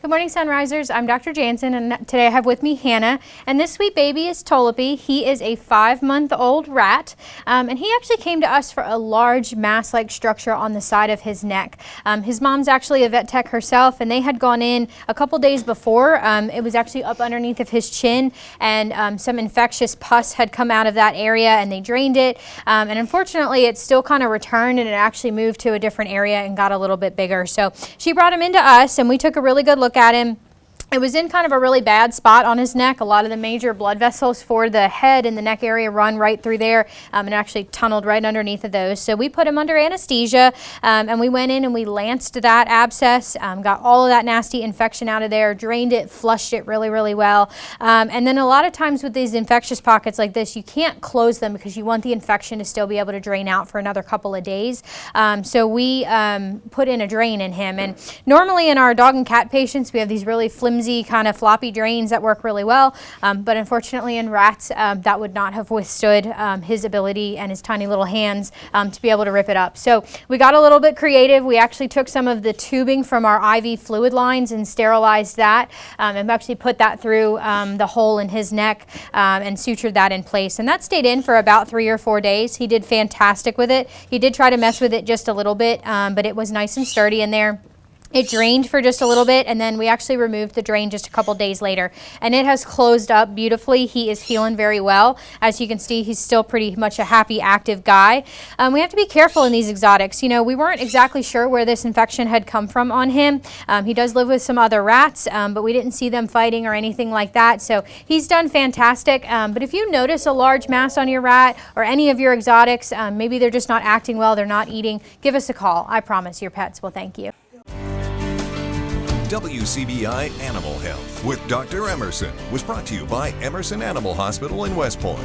Good morning, Sunrisers. I'm Dr. Jansen, and today I have with me Hannah. And this sweet baby is Tolype. He is a 5-month-old rat, and he actually came to us for a large mass-like structure on the side of his neck. His mom's actually a vet tech herself, and they had gone in a couple days before. It was actually up underneath of his chin, and some infectious pus had come out of that area, and they drained it. And unfortunately, it still kind of returned, and it actually moved to a different area and got a little bit bigger. So she brought him into us, and we took a really good look at him. It was in kind of a really bad spot on his neck. A lot of the major blood vessels for the head and the neck area run right through there, and actually tunneled right underneath of those. So we put him under anesthesia, and we went in and we lanced that abscess, got all of that nasty infection out of there, drained it, flushed it really, really well. And then a lot of times with these infectious pockets like this, you can't close them because you want the infection to still be able to drain out for another couple of days. So we put in a drain in him. And normally in our dog and cat patients, we have these really flimsy kind of floppy drains that work really well, but unfortunately in rats that would not have withstood his ability and his tiny little hands to be able to rip it up. So we got a little bit creative. We actually took some of the tubing from our IV fluid lines and sterilized that, and actually put that through the hole in his neck and sutured that in place, and that stayed in for about 3 or 4 days. He did fantastic with it. He did try to mess with it just a little bit, but it was nice and sturdy in there. It drained for just a little bit, and then we actually removed the drain just a couple days later, and it has closed up beautifully. He is healing very well. As you can see, he's still pretty much a happy, active guy. We have to be careful in these exotics. You know, we weren't exactly sure where this infection had come from on him. He does live with some other rats, but we didn't see them fighting or anything like that, so he's done fantastic. But if you notice a large mass on your rat or any of your exotics, maybe they're just not acting well, they're not eating, give us a call. I promise your pets will thank you. WCBI Animal Health with Dr. Emerson was brought to you by Emerson Animal Hospital in West Point.